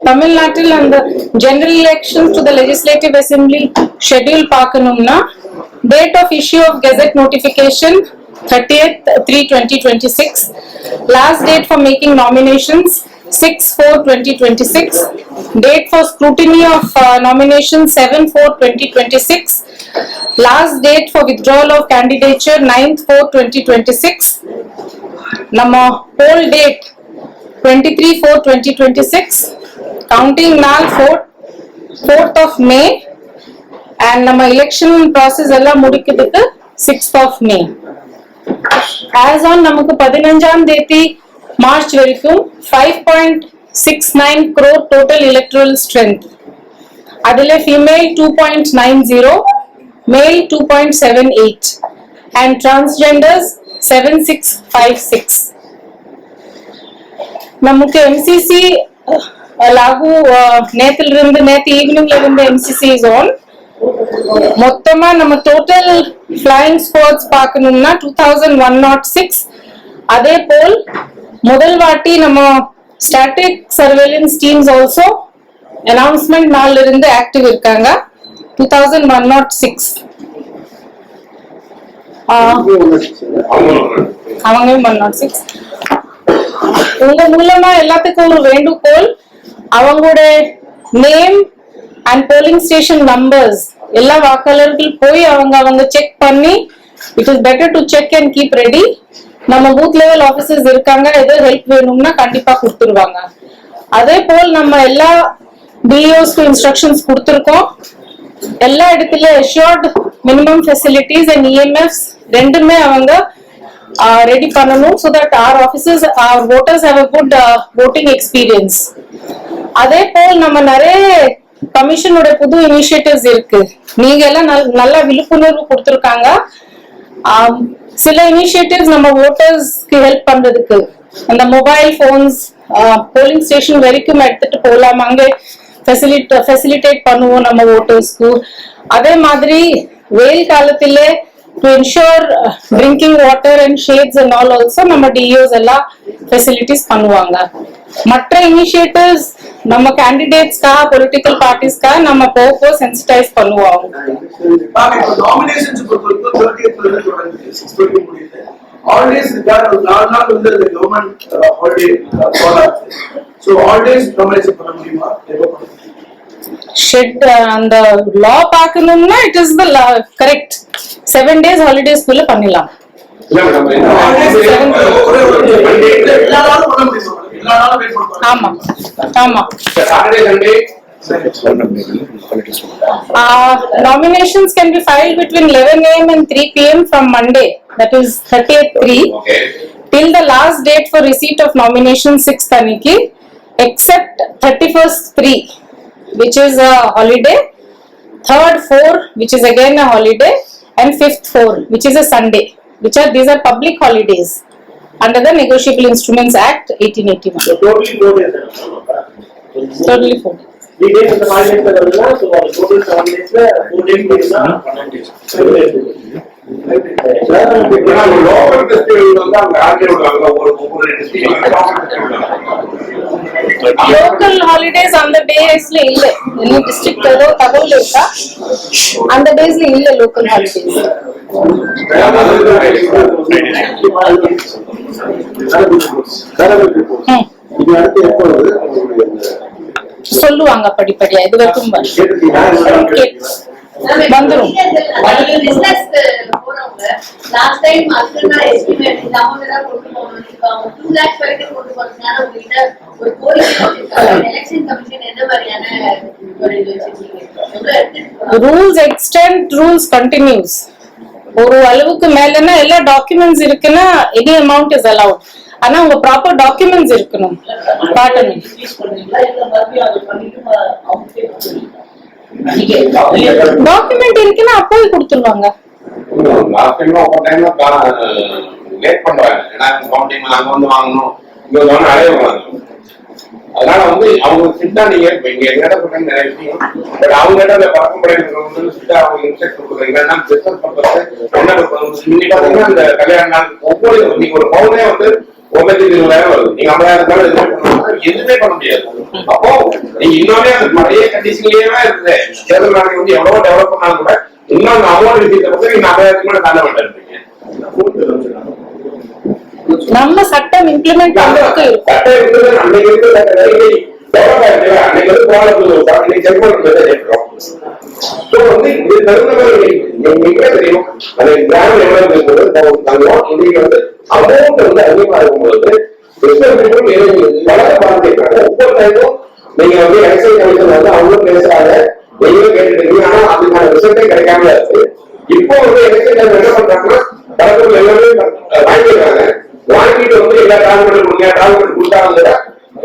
Tamil Nadu and the general elections to the Legislative Assembly schedule பார்க்கணும்னா date of issue of gazette notification 30th 3/2026, last date for making nominations 6/4/2026, date for scrutiny of nominations 7/4/2026, last date for withdrawal of candidature 9/4/2026, nama poll date 23/4/2026, counting now 4th of May, and nama election process ella mudikidukku 6th of May. As on namakku 15ஆம் தேதி March வரைக்கும் 5.69 crore total electoral strength. adile female 2.90, male 2.78, and transgenders 7656. நமக்கு MCC log நேத்து ஈவினிங்ல இருந்து MCC is on. மொத்தமா நம்ம total flying squads பார்க்கணும்னா 2106. அதே போல் முதல் வாட்டி நம்ம static surveillance teams also announcement நாள்ல இருந்து ஆக்டிவ் இருக்காங்க 2106. அவங்க 106. உங்க மூலமா எல்லாத்துக்கும் ஒரு வேண்டுகோள், அவங்களோட name and bowling station numbers எல்லா வாக்காளர்கள் போய் அவங்க செக் பண்ணி, it is better to check and keep ready. நம்ம பூத் லெவல் ஆபீசர்ஸ் இருக்காங்க, ஏதோ ஹெல்ப் வேணும்னா கண்டிப்பா கொடுத்துருவாங்க. அதே போல் நம்ம எல்லா பிஓஸ்க்கு இன்ஸ்ட்ரக்ஷன்ஸ் கொடுத்துருக்கோம். எல்லா இடத்துல assured minimum facilities and EMFs ரெண்டுமே அவங்க ரெடி பண்ணணும், so that our officers, our voters have a good voting experience. அதே போல் நம்ம நிறைய கமிஷனோட புது இனிஷியேட்டிவ்ஸ் இருக்கு, நீங்க எல்லாம் நல்ல விழிப்புணர்வு கொடுத்துருக்காங்க. சில இனிஷியேட்டிவ்ஸ் நம்ம வோட்டர்ஸ்க்கு ஹெல்ப் பண்றதுக்கு, அந்த மொபைல் போன்ஸ் போலிங் ஸ்டேஷன் வரைக்கும் எடுத்துட்டு போகலாம், அங்கே ஃபெசிலிட்டேட் பண்ணுவோம் நம்ம வோட்டர்ஸ்க்கு. அதே மாதிரி வெயில் காலத்திலே to ensure drinking water and shades and all also நம்ம DEOs எல்லாம் ஃபெசிலிட்டிஸ் பண்ணுவாங்க. மற்ற இனிஷியேட்டிவ்ஸ் நம்ம கேண்டிடேட்ஸ்க்கா பொலிட்டிக்கல் பார்ட்டிஸ்க்கா நம்ம போக சென்சிடைஸ் பண்ணுவோம். Holidays regard not under the government holiday product. So holidays nomination பண்ண முடியுமா? ஷெட் அந்த லா பார்க்கணும்னா it is the correct 7 days holidays குள்ள பண்ணிடலாம். ஆமா ஆமா. Nominations can be filed between 11 AM and 3 PM from Monday, that is 30th 3, till the last date for receipt of nomination 6th aniki, except 31st 3, which is a holiday, 3rd 4, which is again a holiday, and 5th 4, which is a Sunday, these are public holidays under the Negotiable Instruments Act 1881. So totally 4 days. Totally 4 days. We did the holidays so total 7 days 4 days na 12 days. Local holidays on the days la illa, any district lo tagavul irukka, on the days la illa local holidays. சொல்லுவாங்க படிப்படியா, இது வரைக்கும் வந்துரும். Last time அஸ்கர்னா estimate இந்த amount தான் கொண்டு போகணும், 2 lakhs வரைக்கும் கொண்டு போறதுனால உங்ககிட்ட ஒரு கோரிக்கை வச்சிருக்காங்க. எலெக்ஷன் கமிஷன் என்ன மாதிரியான ஒரு இது வச்சிருக்கீங்க? Rules extend, rules continues. ஒரு அளவுக்கு மேலன்னா எல்லா டாக்குமெண்ட்ஸ் இருக்குன்னா எனி அமௌண்ட் இஸ் அலவுட். ஆனா உங்க ப்ராப்பர் டாக்குமெண்ட்ஸ் இருக்கணும், காட்டணும். டாக்குமெண்ட் இருக்குன்னா அப்போவே கொடுத்துருவாங்க. அதனால அவங்க சிட்டா நீங்க இங்க எங்கட பக்கம் நிறைய விஷயம், பட் அவங்க பழக்கம்படையில சிட்டா அவங்க இன்ஸ்ட்ரக்ட் கொடுக்குறீங்க. பிசினஸ் பண்றது என்ன இன்னைக்கு பாத்தீங்கன்னா இந்த கல்யாண நாள் ஒவ்வொரு நீங்க ஒரு பவுனே 1,20,000 வருது. நீங்க 50,000 எதுவுமே பண்ண முடியாது. அப்போ நீங்க இன்னொன்னே அந்த பழைய கண்டிஷன்லயே இருக்குது. தேர்தல் நாளைக்கு வந்து எவ்வளவு டெவலப் பண்ணாலும் கூட இன்னும் அந்த அமௌண்ட் விஷயத்தை பத்தி நீங்க 50,000 கூட தாண்ட மாட்டேன். நம்ம சட்டம் இம்ப்ளிமெண்ட் பண்றதுக்கு இருக்கும். சட்டம் இருக்குது அன்னைக்கு இருக்குது அன்னைக்கு வந்து போராட்டம் செக் பண்ணுறோம். ஸோ வந்து இது தகுந்தவர்கள் நீங்களே தெரியும் அந்த கிராமம் எவ்வளவு தங்கம் இன்னைக்கு வந்து அமௌண்ட் வந்து அதிகமா இருக்கும் பொழுது வளர பாதிக்கிறாங்க. ஒவ்வொரு டைமும் நீங்க வந்து எலெக்ஷன் கமிஷன் வந்து அவங்களும் பேசுறாங்க, நீங்களும் கேட்டுருக்கீங்க. ஆனா அதுக்கான ரிசல்ட்டே கிடைக்காம இருக்கு. இப்போ வந்து எலெக்ஷன் டைம் என்ன பண்றாங்கன்னா தலைவர்கள் எல்லாமே வாங்கிடுறாங்க. வாங்கிட்டு வந்து எல்லா டாக்குமெண்ட் கொடுங்க டாக்குமெண்ட் கொடுத்தாங்க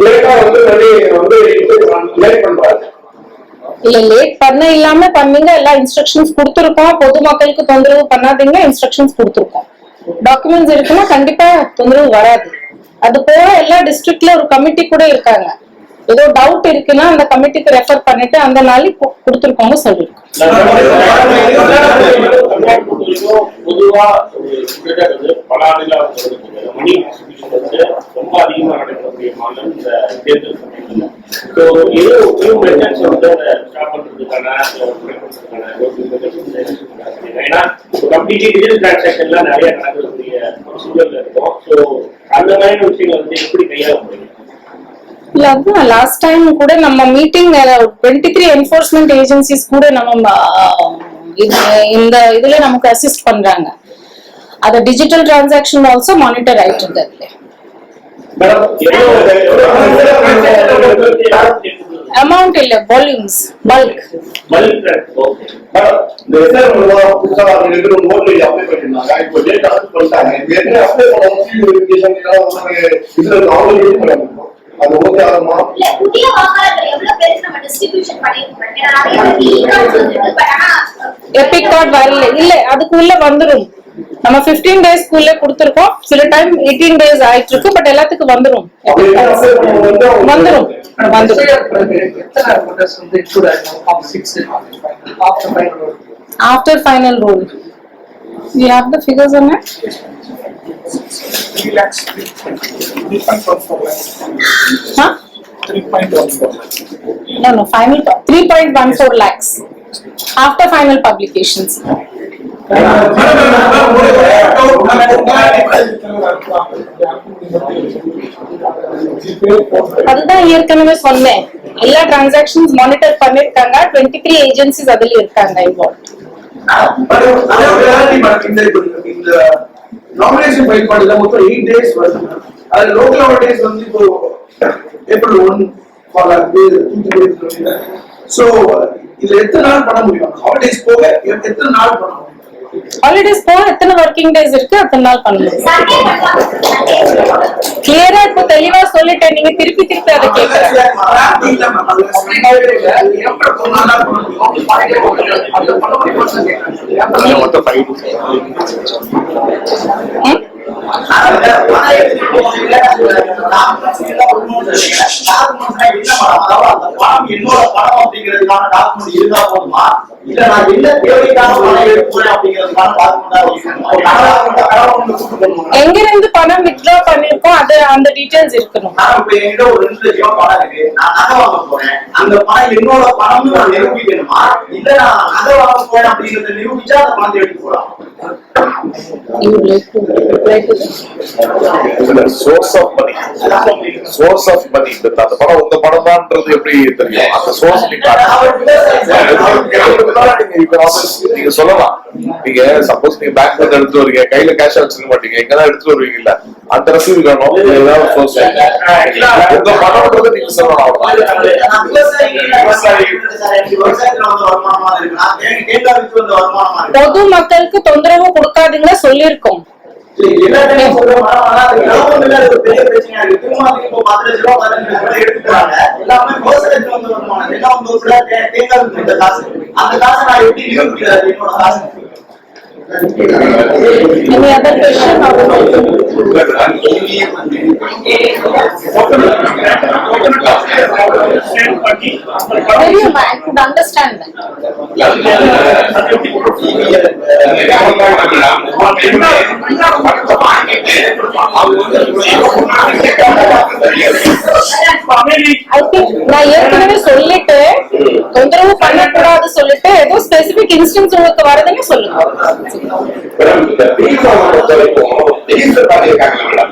லேட்டா வந்து லேட் பண்றாங்க. இல்ல லேட் பண்ண இல்லாம பண்ணீங்க, எல்லா இன்ஸ்ட்ரக்ஷன்ஸ் கொடுத்துருக்கோம். பொதுமக்களுக்கு தொந்தரவு பண்ணாதீங்க இன்ஸ்ட்ரக்ஷன்ஸ் கொடுத்துருக்கோம். டாக்குமெண்ட்ஸ் இருக்குன்னா கண்டிப்பா தொந்தரவு வராது. அது போல எல்லா டிஸ்ட்ரிக்ட்ல ஒரு கமிட்டி கூட இருக்காங்க. ஏதோ டவுட் இருக்குன்னா அந்த கமிட்டிக்கு ரெஃபர் பண்ணிட்டு அந்த நாளைக்கு கொடுத்துருக்கோங்க சொல்லிருக்கோம். பொதுவா பல ஆண்டுகளா மணி ரொம்ப அதிகமா நடக்கக்கூடிய மாநிலம் இந்த தேர்தல் சமயத்துல. ஏதோ வந்து ஸ்டாப் பண்றதுக்கான ஏன்னா கம்ப்ளீட்லி டிஜிட்டல் டிரான்சாக்ஷன்லாம் நிறைய நடக்கக்கூடிய சூழல்ல இருக்கும். ஸோ அந்த மாதிரி விஷயங்கள் வந்து எப்படி கையாள முடியும்? இல்ல அதுதான் லாஸ்ட் டைம் கூட நம்ம மீட்டிங் 23 என்ஃபோர்ஸ்மெண்ட் ஏஜென்சிஸ் கூட நம்ம இந்த இதுல நமக்கு அசிஸ்ட் பண்றாங்க. அத டிஜிட்டல் டிரான்சாக்ஷன் ஆல்சோ மானிட்டர் ஆயிட்டு இருக்கு. அமௌண்ட் இல்ல வால்யூம்ஸ் பல்க் புதிய வாக்காளர்கள் எவ்வளவு பேருக்கு நம்ம டிஸ்ட்ரிபியூஷன் பண்ணிருக்கோம். எபிக் கார்டு வரல இல்ல அதுக்குள்ள வந்துரும். நம்ம 15 டேஸ்க்குள்ள கொடுத்துருக்கோம். சில டைம் 18 டேஸ் ஆயிட்டு இருக்கு. பட் எல்லாத்துக்கும் வந்துரும் வந்துரும் after final rule. We have the figures on it. 3 lakhs 3.14 lakhs. Huh? 3.14 lakhs. No, final 3.14 lakhs after final publications. அதுதான் ஏற்கனவே சொன்னேன். எல்லா டிரான்சாக்ஷன்ஸ் மானிட்டர் பண்ணிருக்காங்க. 23 ஏஜென்சிஸ் அதுல இருக்காங்க இன்வால்வ். இந்த நாமினேஷன் ஃபைல் பண்ணல மொத்தம் 8 டேஸ் வருது. அது லோக்கல் ஹாலிடேஸ் வந்து இப்போ ஏப்ரல் 1 ஃபாலோ ஆகுது 2 டேஸ். சோ இதுல எத்தனை நாள் பண்ண முடியும்? ஹாலிடேஸ் போக எத்தனை நாள் பண்ண முடியும்? ஹாலிடேஸ் போக எத்தனை ஒர்க்கிங் டேஸ் இருக்கு அத்தனை நாள் பண்ணலாம். கிளியரா இப்போ தெளிவா சொல்லிட்டேன். நீங்க திருப்பி திருப்பி அதை கேட்கறீங்க. எங்கிருந்து பணம் வித்ட்ரா பண்ணிருக்கோம் அது அந்த டீடைல்ஸ் இருக்கணும். ஒரு 2 லட்சம் பணம் இருக்கு, நான் நகை வாங்க போறேன், அந்த பணம் என்னோட பணம்னு நான் நிரூபிக்கணுமா? இல்ல நான் நகை வாங்க போறேன் அப்படிங்கறத நிரூபிச்சா அந்த பணத்தை எடுத்து போலாம். சோர்ஸ் ஆஃப் மணி அந்த பணம் உங்க பணம் தான்ன்றது எப்படி தெரியும்? அந்த சோர்ஸ் நீங்க சொல்லலாம். நீங்க சப்போஸ் நீங்க பேங்க்ல இருந்து எடுத்து வரீங்க, கையில கேஷ் வச்சுக்க மாட்டீங்க, எங்கதான் எடுத்துட்டு வருவீங்கல்ல, அந்த ரசீது வேணும். ஏதாவது சோர்ஸ் உங்க பணம்ன்றது நீங்க சொல்லலாம். பொது மக்களுக்கு தொந்தரவு கொடுக்காதீங்க சொல்லிருக்கோம். Any other question? I could understand that. I think நான் ஏற்கனவே சொல்லிட்டு தொந்தரவு பண்ணக்கூடாது சொல்லிட்டு ஏதோ ஸ்பெசிபிக் இன்ஸ்டன்ஸ் உங்களுக்கு வருதுன்னு சொல்லுங்க. மேடம் இந்த பிரிஃபார்ம் பொறுத்த வரைக்கும் ரெஜிஸ்டர் பார்ட்டி இருக்காங்க மேடம்.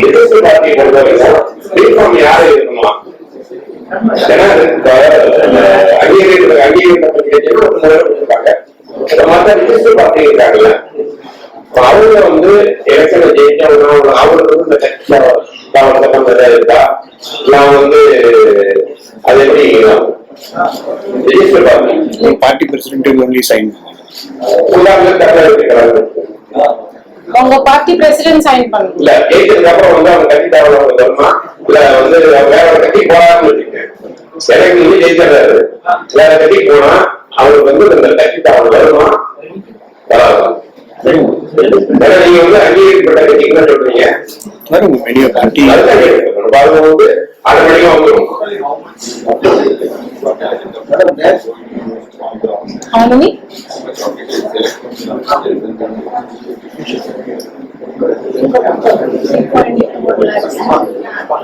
ரெஜிஸ்டர் பார்ட்டி பொறுத்த வரைக்கும் பிரிஃபார்ம் யாரு இருக்கணுமா? ஏன்னா அங்கீகரிக்கப்பட்ட கொடுத்துருக்காங்க. மற்ற ரெஜிஸ்டர் பார்ட்டி இருக்காங்கல்ல, அவங்க வந்து எலெக்ஷன்ல ஜெயிச்சவங்க அவங்களுக்கு வந்து இந்த கட்சி இருக்கா? நான் வந்து அது எப்படி register party Party president will only sign. உங்க பார்ட்டி பிரசிடென்ட் சைன் பண்ணுங்க. இல்ல ஜெயிச்சதுக்கு அப்புறம் வந்து அவங்க கட்சி தகவல் வருமா? இல்ல வந்து வேற ஒரு கட்சி போறான்னு வச்சுக்கேன். எனக்கு வந்து ஜெயிச்சிடறாரு, வேற கட்சிக்கு போனா அவங்களுக்கு வந்து இந்த கட்சி தகவல் வருமா? வராது. நீங்க வந்து அங்கீகரிக்கப்பட்ட கட்சிக்கு சொல்றீங்க, Many a party. அதுதான் வந்து ஆட்டோமேட்டிக்கா வந்துடும். How many?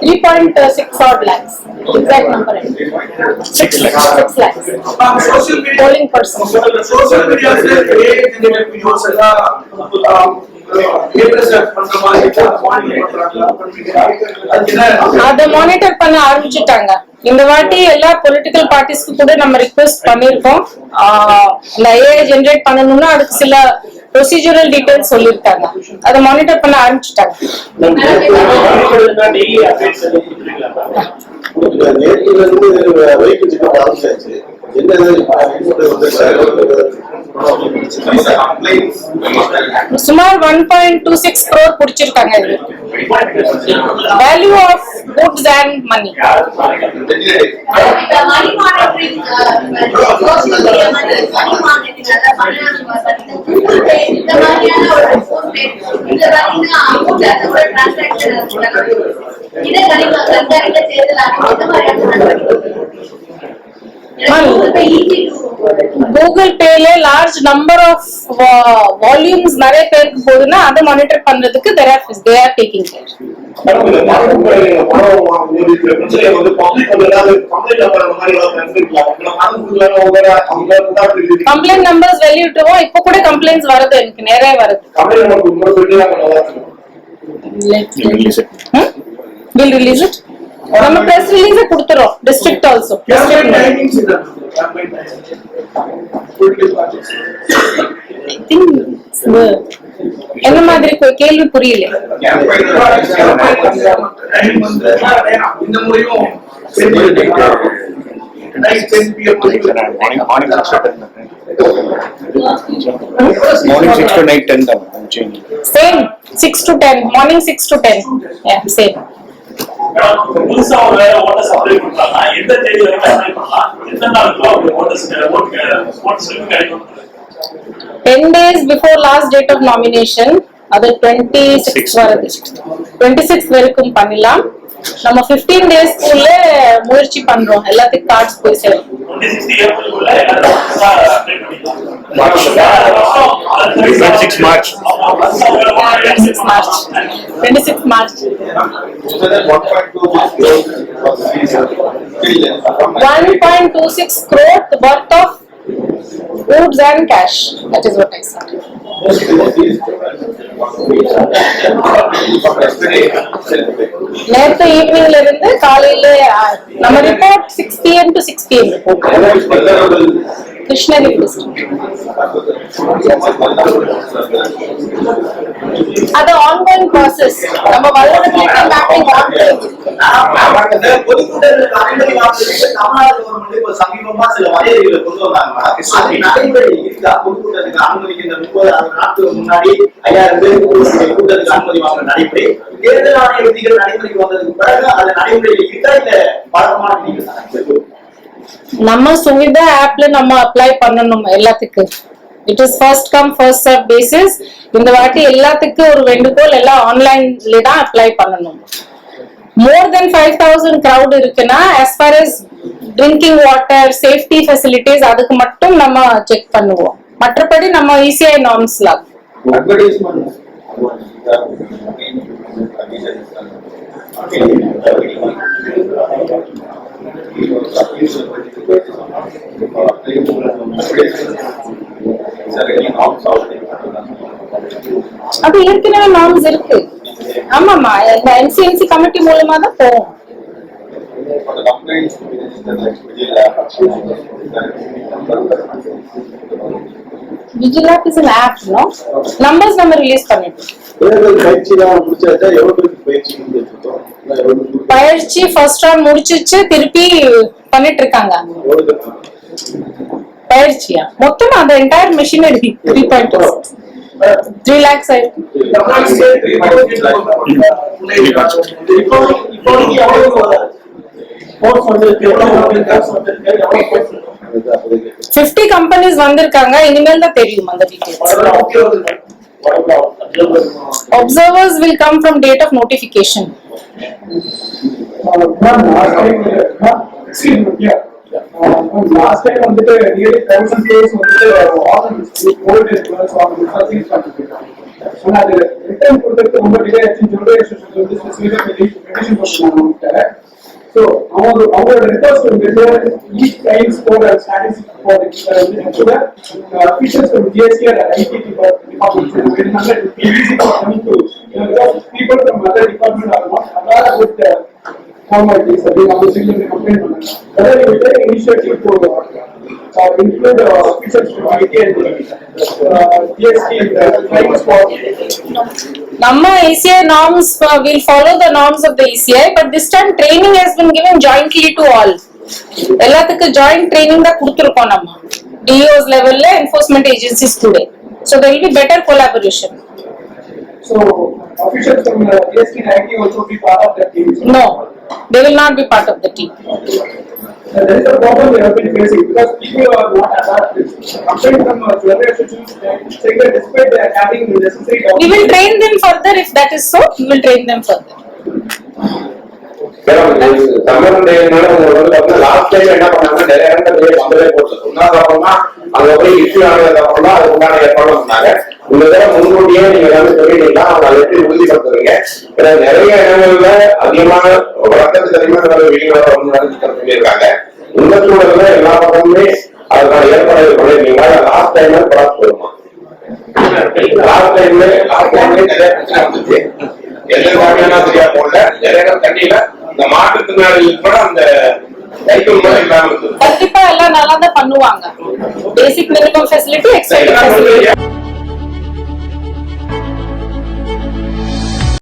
3.6 odd lakhs. Exact number. 6 lakhs. 6 lakhs. Social media. Polling person. Social media அத மானிட்டர் பண்ண ஆரம்பிச்சுட்டாங்க. இந்த வாட்டி எல்லா பொலிட்டிக்கல் பார்ட்டிஸ்க்கு கூட நம்ம ரிக்வெஸ்ட் பண்ணிருக்கோம். இந்த ஏஐ ஜெனரேட் பண்ணணும்னா அதுக்கு சில ப்ரொசீஜரல் டீடைல்ஸ் சொல்லிருக்காங்க. அதை மானிட்டர் பண்ண ஆரம்பிச்சுட்டாங்க. சுமார் 1.26 crore புடிச்சிருக்காங்க. இது value of goods and money. Money monitoring social media money monitoring இந்த மாதிரியான ஒரு ஃபோன் பே இந்த மாதிரினா அமௌண்ட் அதோட டிரான்சாக்ஷன் இதை கண்டிப்பா தேர்தல் அந்த மாதிரியான கூகுள் பேல லார்ஜ் நம்பர் ஆஃப் வால்யூம்ஸ் நிறைய பேருக்கு போகுதுன்னா அதை மானிட்டர் பண்றதுக்கு they are taking care. Complaint numbers வெளியிட்டுவோம். இப்ப கூட கம்ப்ளைண்ட்ஸ் வருது, எனக்கு நிறைய வருது. We'll release it. நம்ம press release கொடுத்துறோம். District also. என்ன மாதிரி கேள்வி புரியல. இந்த முறையும் Morning 6 to night 10. Same 6 to 10. Morning 6 to 10. Yeah, same. புதுசா ஒரு ஓட்டர்ஸ் அப்ளை பண்றாங்க, எந்த தேதி வரைக்கும் அப்ளை பண்ணலாம், எத்தனை நாளுக்கு ஓட்டர்ஸ் கிடைக்கும்? 10 days before last date of nomination. அது 26 வருது. 26 வரைக்கும் பண்ணலாம். நம்ம 15 days குள்ள முயற்சி பண்றோம் எல்லாத்துக்கும் கார்ட்ஸ் போய் சேரும். 26 ஏப்ரலுக்குள்ள எல்லாரும் அப்ளை பண்ணிக்கலாம். 26 March. 26 March. 1.26 crore worth of goods and cash. That is what I said. நேற்று ஈவினிங்ல இருந்து காலையில நம்ம report 6 PM to 6 PM Krishnagiri district. அது ஆன்கோயிங் ப்ராசஸ். நம்ம வல்னரபிலிட்டி மேப்பிங் பொதுக்கூட்டங்களுக்கு அனுமதி வாங்குறதுக்கு தமிழ்நாடு கவர்மெண்ட் இப்ப சமீபமா சில வரையறைகளை கொண்டு வந்தாங்க. அது நடைமுறை இருக்கா? பொதுக்கூட்டத்துக்கு அனுமதிக்கு இந்த 30 நாட்களுக்கு முன்னாடி 5000 பேருக்கு கூட்டத்துக்கு அனுமதி வாங்க நடைமுறை தேர்தல் ஆணைய விதிகள் நடைமுறைக்கு வந்ததுக்கு பிறகு அது நடைமுறையில் இருக்கா இல்ல பழக்கமான விதிகள்? நம்ம சுவிதா ஆப்ல நம்ம அப்ளை பண்ணணும் எல்லாத்துக்கும். It is first come first serve basis. இந்த வாட்டி எல்லாத்துக்கும் ஒரு வேண்டுகோள், எல்லாம் ஆன்லைன்ல தான் அப்ளை பண்ணணும். more than 5000 crowd இருக்குன்னா as far as drinking water safety facilities அதுக்கு மட்டும் நம்ம செக் பண்ணுவோம். மற்றபடி நம்ம ECI நார்ம்ஸ்ல அது ஏற்கனவே நார்ம்ஸ் இருக்கு. ஆமாமா, இந்த என்சிஎன்சி கமிட்டி மூலமா தான் போவோம். Vigilap is an app, no? Numbers நம்ம ரிலீஸ் பண்ணிட்டோம். பயிற்சி ஃபர்ஸ்ட் ரவுண்ட் முடிச்சிச்சு, திருப்பி பண்ணிட்டு இருக்காங்க. பயிற்சியா மொத்தமா அந்த என்டையர் மிஷினரி 3 lakhs ஆயிருக்கு. $50 companies வந்திருக்காங்க. இனிமேல் தான் தெரியும் அந்த details. Observers will come from date of notification. Last time வந்துட்டு nearly 1000 case வந்துட்டு old employees அது ரிட்டர்ன் கொடுத்ததுக்கு ரொம்ப டிலே ஆச்சுன்னு சொல்லிட்டு பெட்டிஷன் போட்டுருக்காங்க. ஸோ அவங்களோட ரிப்போர்ட்ஸ் வந்துட்டு ஈச் டைம்ஸ் போட ஸ்டாட்டிஸ்டிக்ஸ் போட officials from GST and IT departments இருந்தாங்க. It will be easy for them to, because people from other department are not aware about the formalities. அவங்க single complaint பண்ணாங்க. Whether you take initiative to include officials from IT and GST claims for Namma ECI norms will follow the norms of the ECI, but this time training has been given jointly to all. எல்லாத்துக்கு joint training தான் கொடுத்திருக்கோம் நம்ம DOs level enforcement agencies today, so there will be better collaboration. So officials from GST and IT also be part of that team? No, they will not be part of the team. There is a problem we have been facing because people are not adapted. Complaint from jewelry associations saying that despite they are having the necessary documents, We will train them further. If that is so, we will train them further. Last time என்ன பண்ணாங்க, நிறைய இடத்துல வந்ததே போட்டு சொன்னதுக்கப்புறமா அங்க போய் issue ஆனதுக்கப்புறம் தான் அதுக்குண்டான ஏற்பாடு பண்ணாங்க. இந்த தடவை முன்கூட்டியே நீங்க எல்லாமே சொல்லிட்டீங்களா, அவங்க அதை எப்படி உறுதிப்படுத்துறீங்க? ஏன்னா நிறைய இடங்கள்ல அதிகமான வழக்கத்துக்கு அதிகமான வெளிநாடு சொல்லியிருக்காங்க. இந்த சூழல்ல எல்லா பக்கமுமே அதுக்கான ஏற்பாடுகள் பண்ணிருக்கீங்களா? லாஸ்ட் டைம் படம் சொல்லுமா? லாஸ்ட் டைம்ல நிறைய பிரச்சனை வந்துச்சு. எல்லாருமே சரியா போடல. நிறைய தண்ணியில இந்த மாற்றுத்திறனாளிகள் கூட அந்த சைக்கிள் கூட இல்லாம இருந்தது. கண்டிப்பா எல்லாம் நல்லா தான் பண்ணுவாங்க. Basic minimum facility, extra facility